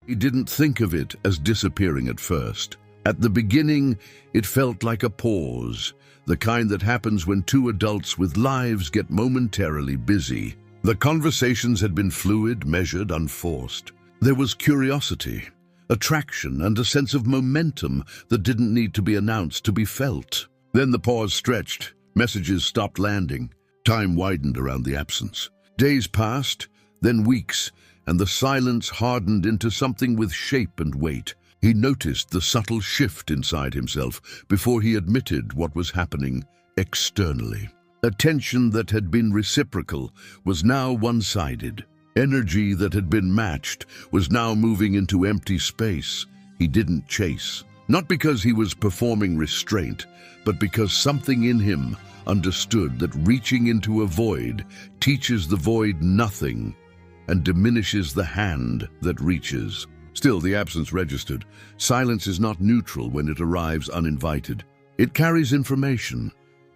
He didn't think of it as disappearing at first. At the beginning, it felt like a pause, the kind that happens when two adults with lives get momentarily busy. The conversations had been fluid, measured, unforced. There was curiosity, attraction, and a sense of momentum that didn't need to be announced to be felt. Then the pause stretched. Messages stopped landing. Time widened around the absence. Days passed, then weeks, and the silence hardened into something with shape and weight. He noticed the subtle shift inside himself before he admitted what was happening externally. Attention that had been reciprocal was now one-sided. Energy that had been matched was now moving into empty space. He didn't chase. Not because he was performing restraint, but because something in him understood that reaching into a void teaches the void nothing and diminishes the hand that reaches. Still, the absence registered. Silence is not neutral when it arrives uninvited. It carries information.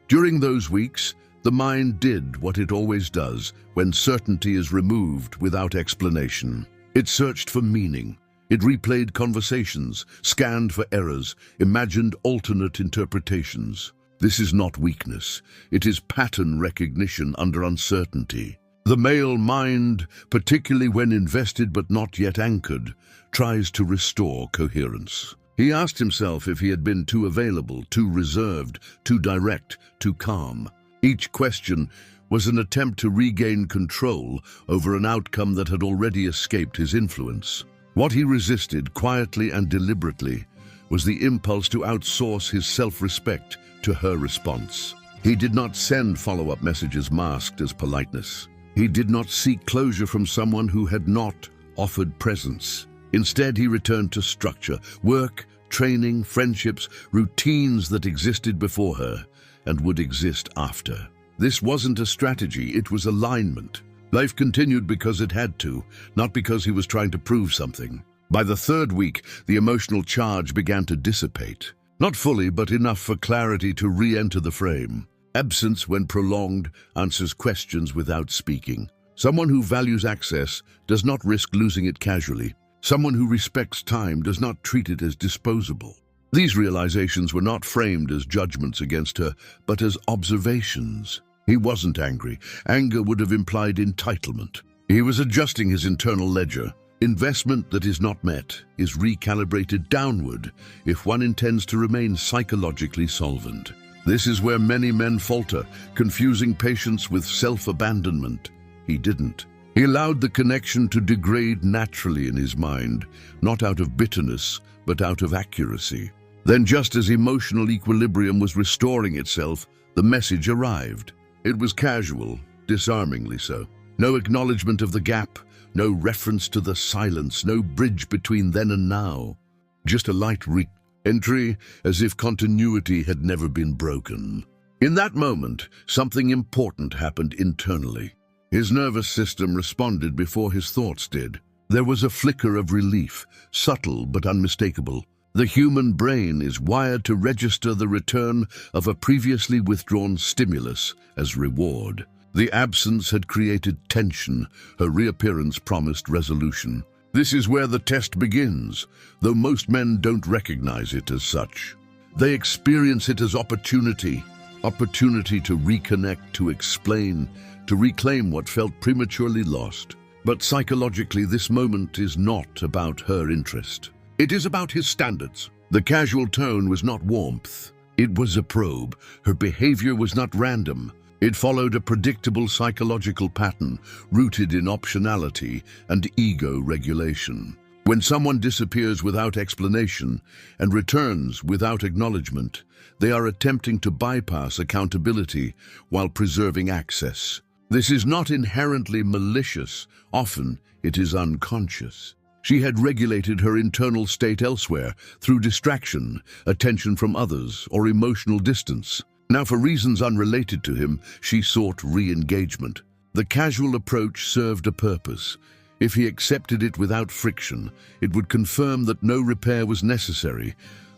During those weeks, the mind did what it always does when certainty is removed without explanation. It searched for meaning. It replayed conversations, scanned for errors, imagined alternate interpretations. This is not weakness. It is pattern recognition under uncertainty. The male mind, particularly when invested but not yet anchored, tries to restore coherence. He asked himself if he had been too available, too reserved, too direct, too calm. Each question was an attempt to regain control over an outcome that had already escaped his influence. What he resisted, quietly and deliberately, was the impulse to outsource his self-respect to her response. He did not send follow-up messages masked as politeness. He did not seek closure from someone who had not offered presence. Instead, he returned to structure, work, training, friendships, routines that existed before her and would exist after. This wasn't a strategy, it was alignment. Life continued because it had to, not because he was trying to prove something. By the third week, the emotional charge began to dissipate. Not fully, but enough for clarity to re-enter the frame. Absence, when prolonged, answers questions without speaking. Someone who values access does not risk losing it casually. Someone who respects time does not treat it as disposable. These realizations were not framed as judgments against her, but as observations. He wasn't angry. Anger would have implied entitlement. He was adjusting his internal ledger. Investment that is not met is recalibrated downward if one intends to remain psychologically solvent. This is where many men falter, confusing patience with self-abandonment. He didn't. He allowed the connection to degrade naturally in his mind, not out of bitterness, but out of accuracy. Then, just as emotional equilibrium was restoring itself, the message arrived. It was casual, disarmingly so. No acknowledgement of the gap, no reference to the silence, no bridge between then and now. Just a light re-entry, as if continuity had never been broken. In that moment, something important happened internally. His nervous system responded before his thoughts did. There was a flicker of relief, subtle but unmistakable. The human brain is wired to register the return of a previously withdrawn stimulus as reward. The absence had created tension. Her reappearance promised resolution. This is where the test begins, though most men don't recognize it as such. They experience it as opportunity to reconnect, to explain, to reclaim what felt prematurely lost. But psychologically, this moment is not about her interest. It is about his standards. The casual tone was not warmth. It was a probe. Her behavior was not random. It followed a predictable psychological pattern rooted in optionality and ego regulation. When someone disappears without explanation and returns without acknowledgement, they are attempting to bypass accountability while preserving access. This is not inherently malicious. Often, it is unconscious. She had regulated her internal state elsewhere through distraction, attention from others, or emotional distance. Now, for reasons unrelated to him, she sought re-engagement. The casual approach served a purpose. If he accepted it without friction, it would confirm that no repair was necessary,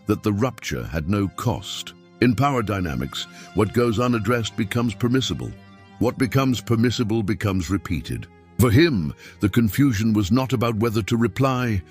that the rupture had no cost. In power dynamics, what goes unaddressed becomes permissible. What becomes permissible becomes repeated. For him, the confusion was not about whether to reply,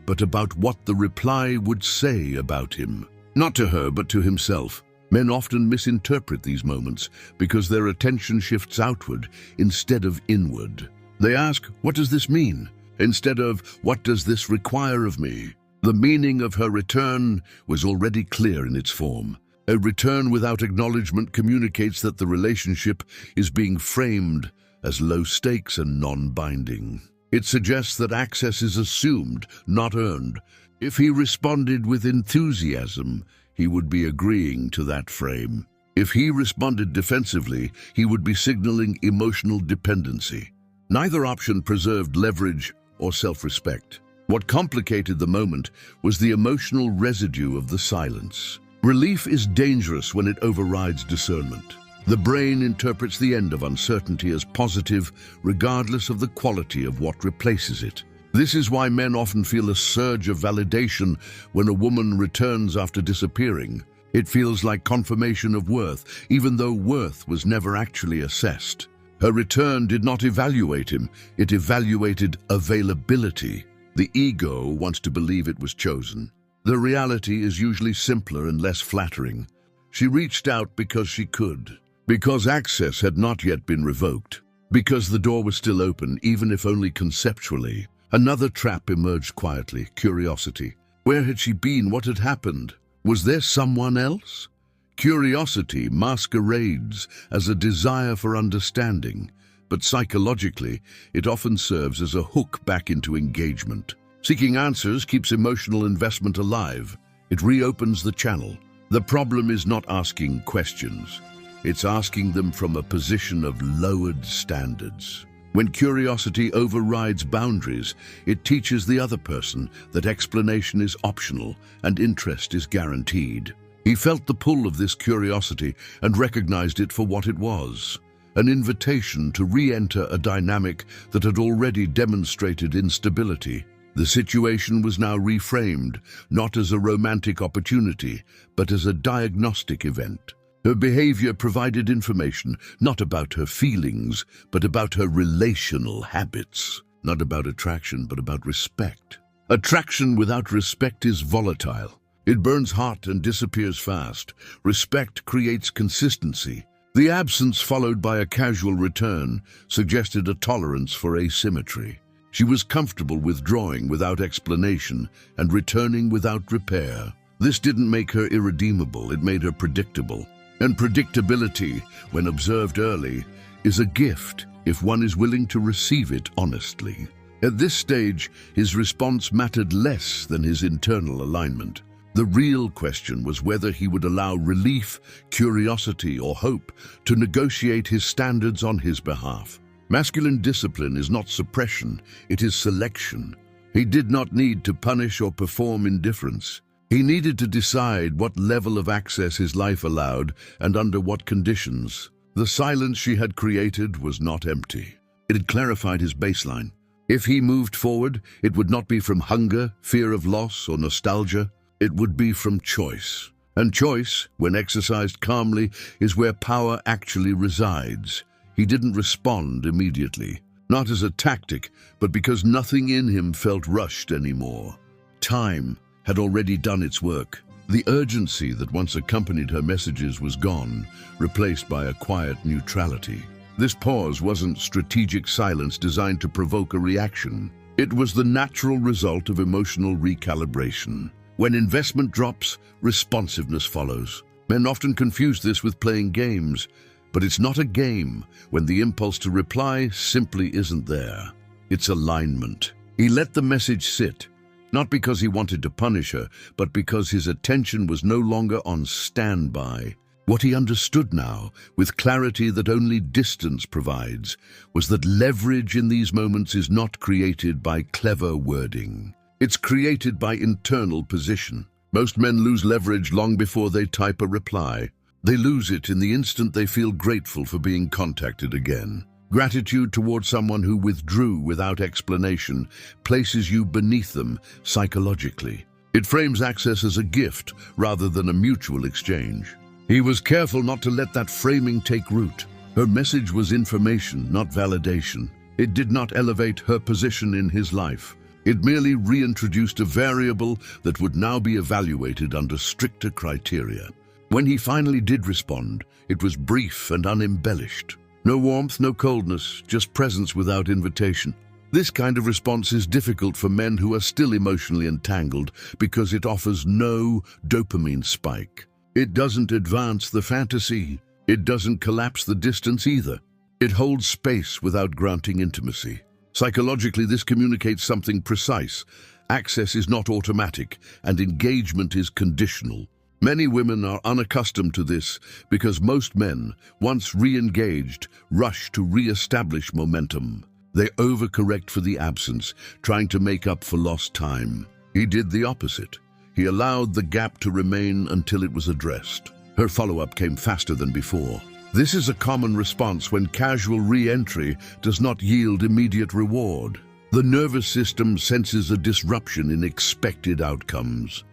but about what the reply would say about him. Not to her, but to himself. Men often misinterpret these moments because their attention shifts outward instead of inward. They ask, "What does this mean?" instead of, "What does this require of me?" The meaning of her return was already clear in its form. A return without acknowledgement communicates that the relationship is being framed as low stakes and non-binding. It suggests that access is assumed, not earned. If he responded with enthusiasm, he would be agreeing to that frame. If he responded defensively, he would be signaling emotional dependency. Neither option preserved leverage or self-respect. What complicated the moment was the emotional residue of the silence. Relief is dangerous when it overrides discernment. The brain interprets the end of uncertainty as positive, regardless of the quality of what replaces it. This is why men often feel a surge of validation when a woman returns after disappearing. It feels like confirmation of worth, even though worth was never actually assessed. Her return did not evaluate him, it evaluated availability. The ego wants to believe it was chosen. The reality is usually simpler and less flattering. She reached out because she could, because access had not yet been revoked, because the door was still open, even if only conceptually. Another trap emerged quietly: curiosity. Where had she been? What had happened? Was there someone else? Curiosity masquerades as a desire for understanding, but psychologically, it often serves as a hook back into engagement. Seeking answers keeps emotional investment alive. It reopens the channel. The problem is not asking questions. It's asking them from a position of lowered standards. When curiosity overrides boundaries, it teaches the other person that explanation is optional and interest is guaranteed. He felt the pull of this curiosity and recognized it for what it was: an invitation to re-enter a dynamic that had already demonstrated instability. The situation was now reframed, not as a romantic opportunity, but as a diagnostic event. Her behavior provided information, not about her feelings, but about her relational habits. Not about attraction, but about respect. Attraction without respect is volatile. It burns hot and disappears fast. Respect creates consistency. The absence, followed by a casual return, suggested a tolerance for asymmetry. She was comfortable withdrawing without explanation and returning without repair. This didn't make her irredeemable, it made her predictable. And predictability, when observed early, is a gift if one is willing to receive it honestly. At this stage, his response mattered less than his internal alignment. The real question was whether he would allow relief, curiosity, or hope to negotiate his standards on his behalf. Masculine discipline is not suppression, it is selection. He did not need to punish or perform indifference. He needed to decide what level of access his life allowed and under what conditions. The silence she had created was not empty. It had clarified his baseline. If he moved forward, it would not be from hunger, fear of loss, or nostalgia. It would be from choice. And choice, when exercised calmly, is where power actually resides. He didn't respond immediately, not as a tactic, but because nothing in him felt rushed anymore. Time had already done its work. The urgency that once accompanied her messages was gone, replaced by a quiet neutrality. This pause wasn't strategic silence designed to provoke a reaction. It was the natural result of emotional recalibration. When investment drops, responsiveness follows. Men often confuse this with playing games, but it's not a game when the impulse to reply simply isn't there. It's alignment. He let the message sit, not because he wanted to punish her, but because his attention was no longer on standby. What he understood now, with clarity that only distance provides, was that leverage in these moments is not created by clever wording. It's created by internal position. Most men lose leverage long before they type a reply. They lose it in the instant they feel grateful for being contacted again. Gratitude towards someone who withdrew without explanation places you beneath them psychologically. It frames access as a gift rather than a mutual exchange. He was careful not to let that framing take root. Her message was information, not validation. It did not elevate her position in his life. It merely reintroduced a variable that would now be evaluated under stricter criteria. When he finally did respond, it was brief and unembellished. No warmth, no coldness, just presence without invitation. This kind of response is difficult for men who are still emotionally entangled because it offers no dopamine spike. It doesn't advance the fantasy. It doesn't collapse the distance either. It holds space without granting intimacy. Psychologically, this communicates something precise. Access is not automatic, and engagement is conditional. Many women are unaccustomed to this because most men, once re-engaged, rush to re-establish momentum. They overcorrect for the absence, trying to make up for lost time. He did the opposite. He allowed the gap to remain until it was addressed. Her follow-up came faster than before. This is a common response when casual re-entry does not yield immediate reward. The nervous system senses a disruption in expected outcomes.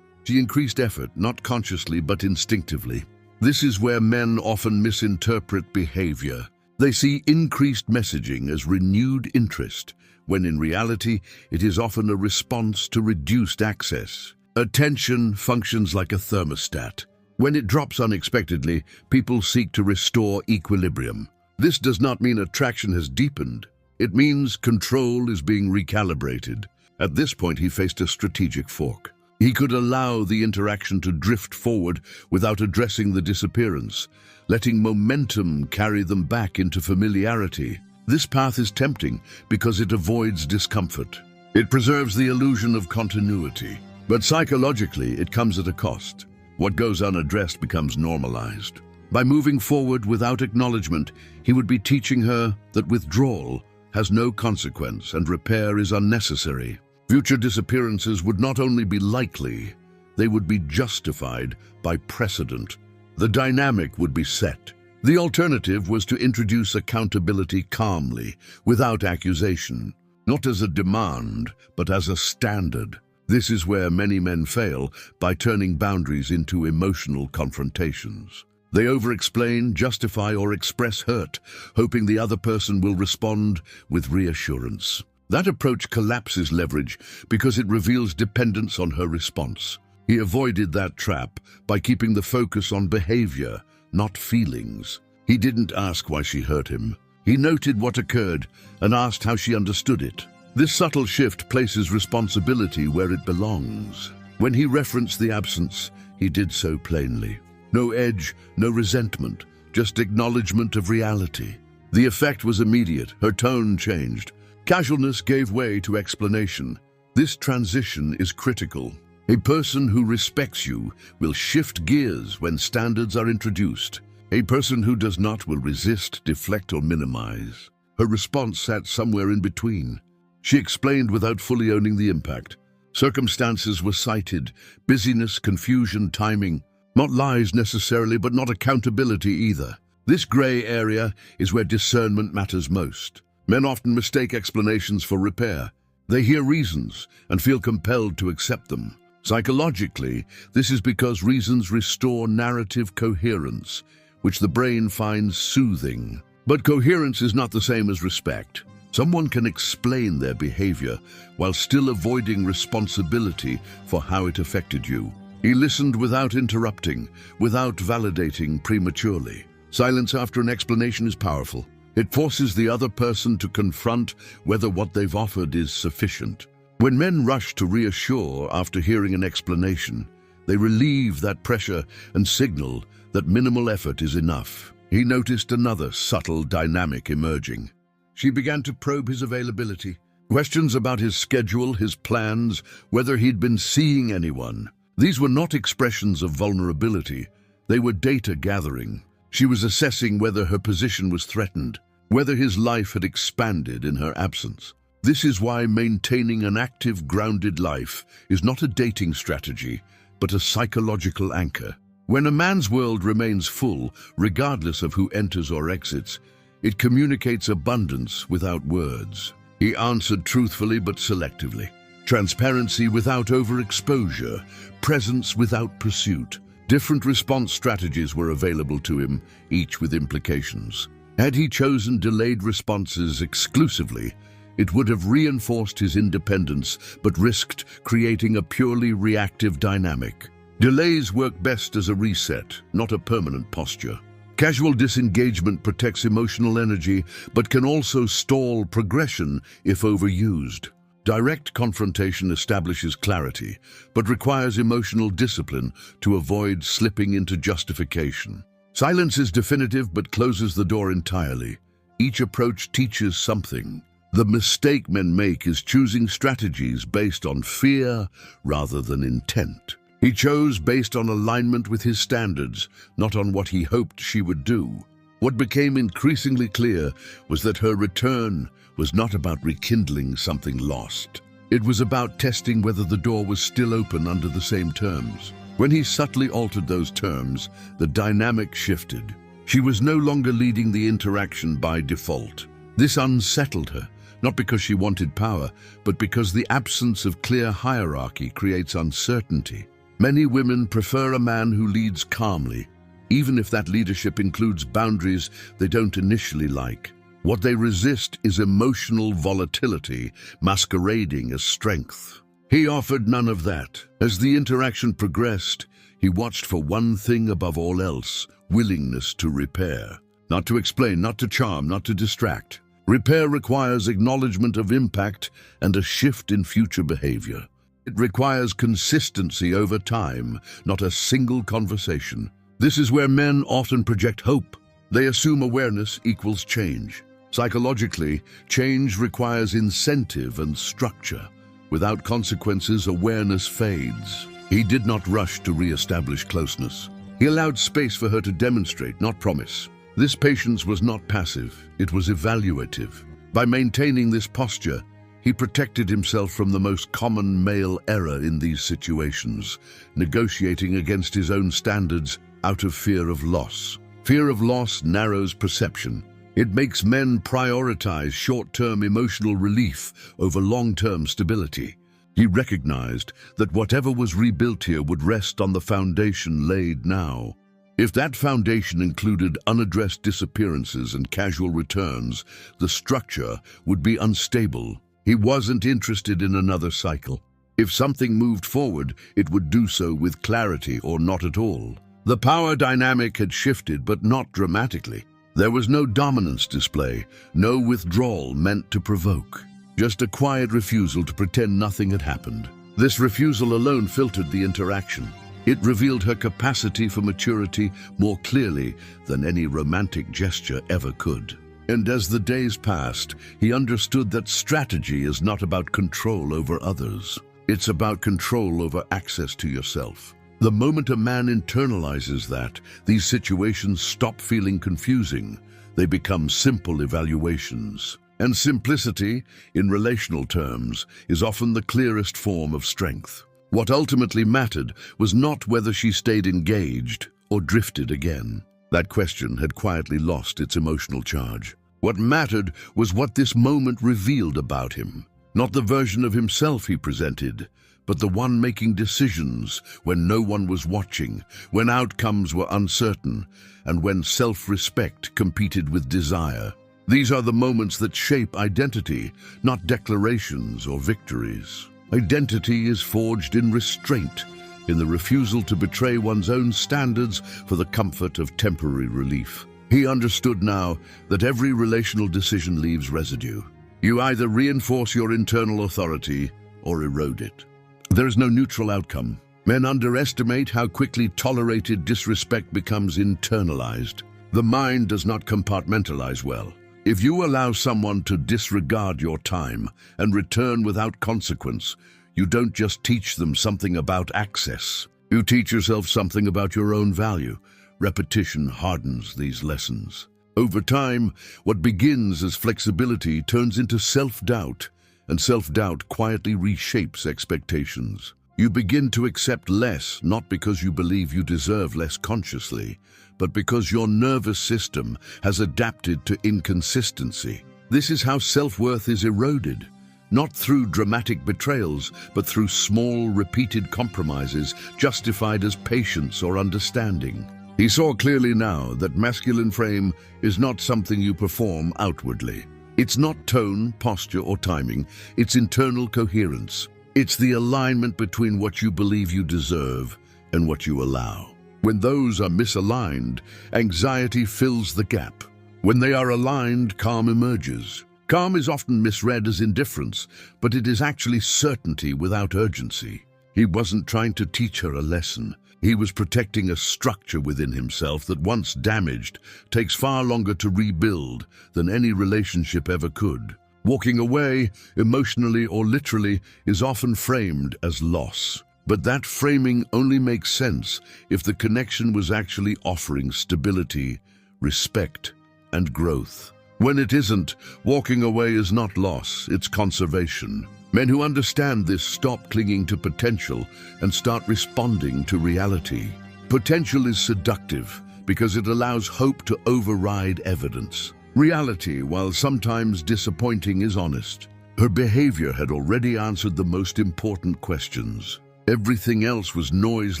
She increased effort, not consciously but instinctively. This is where men often misinterpret behavior. They see increased messaging as renewed interest, when in reality it is often a response to reduced access. Attention functions like a thermostat. When it drops unexpectedly, people seek to restore equilibrium. This does not mean attraction has deepened. It means control is being recalibrated. At this point, he faced a strategic fork. He could allow the interaction to drift forward without addressing the disappearance, letting momentum carry them back into familiarity. This path is tempting because it avoids discomfort. It preserves the illusion of continuity. But psychologically, it comes at a cost. What goes unaddressed becomes normalized. By moving forward without acknowledgement, he would be teaching her that withdrawal has no consequence and repair is unnecessary. Future disappearances would not only be likely, they would be justified by precedent. The dynamic would be set. The alternative was to introduce accountability calmly, without accusation, not as a demand, but as a standard. This is where many men fail, by turning boundaries into emotional confrontations. They over-explain, justify, or express hurt, hoping the other person will respond with reassurance. That approach collapses leverage because it reveals dependence on her response. He avoided that trap by keeping the focus on behavior, not feelings. He didn't ask why she hurt him. He noted what occurred and asked how she understood it. This subtle shift places responsibility where it belongs. When he referenced the absence, he did so plainly. No edge, no resentment, just acknowledgement of reality. The effect was immediate. Her tone changed. Casualness gave way to explanation. This transition is critical. A person who respects you will shift gears when standards are introduced. A person who does not will resist, deflect, or minimize. Her response sat somewhere in between. She explained without fully owning the impact. Circumstances were cited, busyness, confusion, timing. Not lies necessarily, but not accountability either. This gray area is where discernment matters most. Men often mistake explanations for repair. They hear reasons and feel compelled to accept them. Psychologically, this is because reasons restore narrative coherence, which the brain finds soothing. But coherence is not the same as respect. Someone can explain their behavior while still avoiding responsibility for how it affected you. He listened without interrupting, without validating prematurely. Silence after an explanation is powerful. It forces the other person to confront whether what they've offered is sufficient. When men rush to reassure after hearing an explanation, they relieve that pressure and signal that minimal effort is enough. He noticed another subtle dynamic emerging. She began to probe his availability. Questions about his schedule, his plans, whether he'd been seeing anyone. These were not expressions of vulnerability. They were data gathering. She was assessing whether her position was threatened, whether his life had expanded in her absence. This is why maintaining an active, grounded life is not a dating strategy, but a psychological anchor. When a man's world remains full, regardless of who enters or exits, it communicates abundance without words. He answered truthfully but selectively. Transparency without overexposure, presence without pursuit. Different response strategies were available to him, each with implications. Had he chosen delayed responses exclusively, it would have reinforced his independence but risked creating a purely reactive dynamic. Delays work best as a reset, not a permanent posture. Casual disengagement protects emotional energy but can also stall progression if overused. Direct confrontation establishes clarity, but requires emotional discipline to avoid slipping into justification. Silence is definitive but closes the door entirely. Each approach teaches something. The mistake men make is choosing strategies based on fear rather than intent. He chose based on alignment with his standards, not on what he hoped she would do. What became increasingly clear was that her return was not about rekindling something lost. It was about testing whether the door was still open under the same terms. When he subtly altered those terms, the dynamic shifted. She was no longer leading the interaction by default. This unsettled her, not because she wanted power, but because the absence of clear hierarchy creates uncertainty. Many women prefer a man who leads calmly, even if that leadership includes boundaries they don't initially like. What they resist is emotional volatility masquerading as strength. He offered none of that. As the interaction progressed, he watched for one thing above all else: willingness to repair. Not to explain, not to charm, not to distract. Repair requires acknowledgement of impact and a shift in future behavior. It requires consistency over time, not a single conversation. This is where men often project hope. They assume awareness equals change. Psychologically, change requires incentive and structure. Without consequences, awareness fades. He did not rush to re-establish closeness. He allowed space for her to demonstrate, not promise. This patience was not passive, it was evaluative. By maintaining this posture, he protected himself from the most common male error in these situations, negotiating against his own standards out of fear of loss. Fear of loss narrows perception. It makes men prioritize short-term emotional relief over long-term stability. He recognized that whatever was rebuilt here would rest on the foundation laid now. If that foundation included unaddressed disappearances and casual returns, the structure would be unstable. He wasn't interested in another cycle. If something moved forward, it would do so with clarity or not at all. The power dynamic had shifted, but not dramatically. There was no dominance display, no withdrawal meant to provoke. Just a quiet refusal to pretend nothing had happened. This refusal alone filtered the interaction. It revealed her capacity for maturity more clearly than any romantic gesture ever could. And as the days passed, he understood that strategy is not about control over others. It's about control over access to yourself. The moment a man internalizes that, these situations stop feeling confusing. They become simple evaluations. And simplicity, in relational terms, is often the clearest form of strength. What ultimately mattered was not whether she stayed engaged or drifted again. That question had quietly lost its emotional charge. What mattered was what this moment revealed about him. Not the version of himself he presented, but the one making decisions when no one was watching, when outcomes were uncertain, and when self-respect competed with desire. These are the moments that shape identity, not declarations or victories. Identity is forged in restraint, in the refusal to betray one's own standards for the comfort of temporary relief. He understood now that every relational decision leaves residue. You either reinforce your internal authority or erode it. There is no neutral outcome. Men underestimate how quickly tolerated disrespect becomes internalized. The mind does not compartmentalize well. If you allow someone to disregard your time and return without consequence, you don't just teach them something about access. You teach yourself something about your own value. Repetition hardens these lessons. Over time, what begins as flexibility turns into self-doubt, and self-doubt quietly reshapes expectations. You begin to accept less, not because you believe you deserve less consciously, but because your nervous system has adapted to inconsistency. This is how self-worth is eroded, not through dramatic betrayals, but through small, repeated compromises justified as patience or understanding. He saw clearly now that masculine frame is not something you perform outwardly. It's not tone, posture, or timing. It's internal coherence. It's the alignment between what you believe you deserve and what you allow. When those are misaligned, anxiety fills the gap. When they are aligned, calm emerges. Calm is often misread as indifference, but it is actually certainty without urgency. He wasn't trying to teach her a lesson. He was protecting a structure within himself that, once damaged, takes far longer to rebuild than any relationship ever could. Walking away, emotionally or literally, is often framed as loss. But that framing only makes sense if the connection was actually offering stability, respect, and growth. When it isn't, walking away is not loss, it's conservation. Men who understand this stop clinging to potential and start responding to reality. Potential is seductive because it allows hope to override evidence. Reality, while sometimes disappointing, is honest. Her behavior had already answered the most important questions. Everything else was noise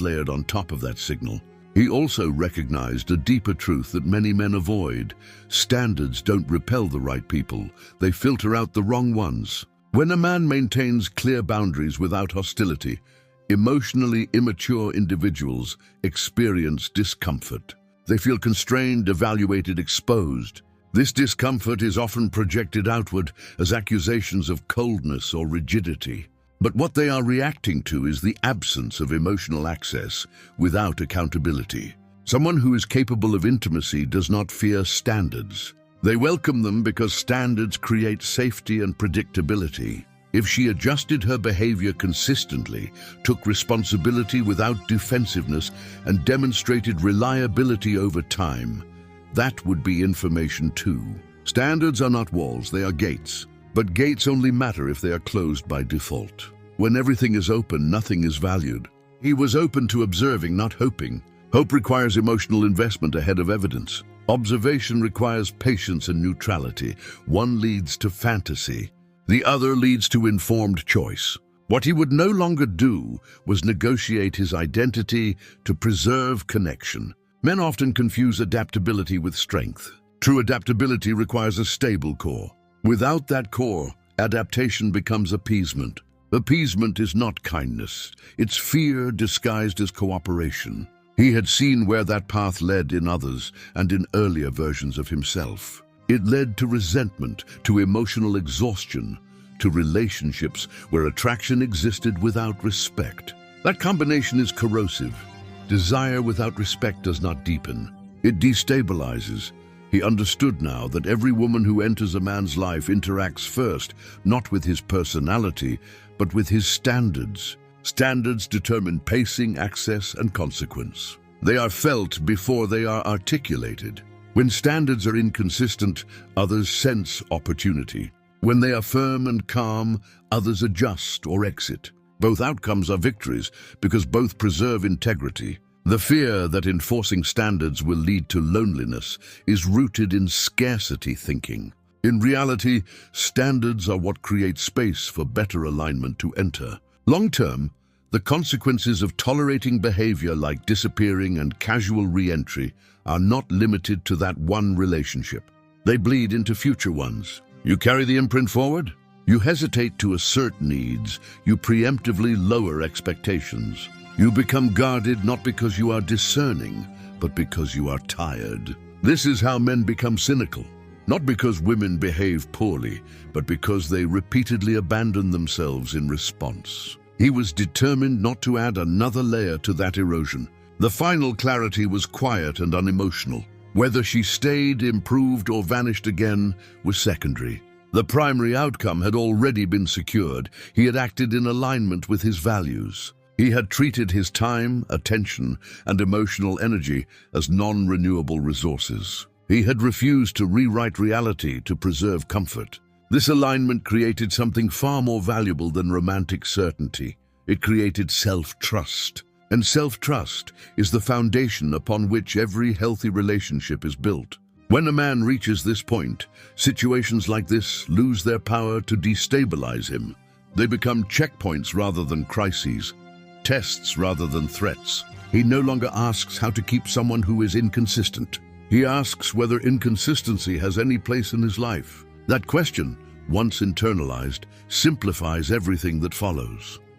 layered on top of that signal. He also recognized a deeper truth that many men avoid. Standards don't repel the right people, they filter out the wrong ones. When a man maintains clear boundaries without hostility, emotionally immature individuals experience discomfort. They feel constrained, evaluated, exposed. This discomfort is often projected outward as accusations of coldness or rigidity. But what they are reacting to is the absence of emotional access without accountability. Someone who is capable of intimacy does not fear standards. They welcome them because standards create safety and predictability. If she adjusted her behavior consistently, took responsibility without defensiveness, and demonstrated reliability over time, that would be information too. Standards are not walls, they are gates. But gates only matter if they are closed by default. When everything is open, nothing is valued. He was open to observing, not hoping. Hope requires emotional investment ahead of evidence. Observation requires patience and neutrality. One leads to fantasy. The other leads to informed choice. What he would no longer do was negotiate his identity to preserve connection. Men often confuse adaptability with strength. True adaptability requires a stable core. Without that core, adaptation becomes appeasement. Appeasement is not kindness. It's fear disguised as cooperation. He had seen where that path led in others and in earlier versions of himself. It led to resentment, to emotional exhaustion, to relationships where attraction existed without respect. That combination is corrosive. Desire without respect does not deepen. It destabilizes. He understood now that every woman who enters a man's life interacts first, not with his personality, but with his standards. Standards determine pacing, access, and consequence. They are felt before they are articulated. When standards are inconsistent, others sense opportunity. When they are firm and calm, others adjust or exit. Both outcomes are victories because both preserve integrity. The fear that enforcing standards will lead to loneliness is rooted in scarcity thinking. In reality, standards are what create space for better alignment to enter. Long-term, the consequences of tolerating behavior like disappearing and casual re-entry are not limited to that one relationship. They bleed into future ones. You carry the imprint forward? You hesitate to assert needs. You preemptively lower expectations. You become guarded not because you are discerning, but because you are tired. This is how men become cynical. Not because women behave poorly, but because they repeatedly abandon themselves in response. He was determined not to add another layer to that erosion. The final clarity was quiet and unemotional. Whether she stayed, improved, or vanished again was secondary. The primary outcome had already been secured. He had acted in alignment with his values. He had treated his time, attention, and emotional energy as non-renewable resources. He had refused to rewrite reality to preserve comfort. This alignment created something far more valuable than romantic certainty. It created self-trust. And self-trust is the foundation upon which every healthy relationship is built. When a man reaches this point, situations like this lose their power to destabilize him. They become checkpoints rather than crises, tests rather than threats. He no longer asks how to keep someone who is inconsistent. He asks whether inconsistency has any place in his life. That question, once internalized, simplifies everything that follows.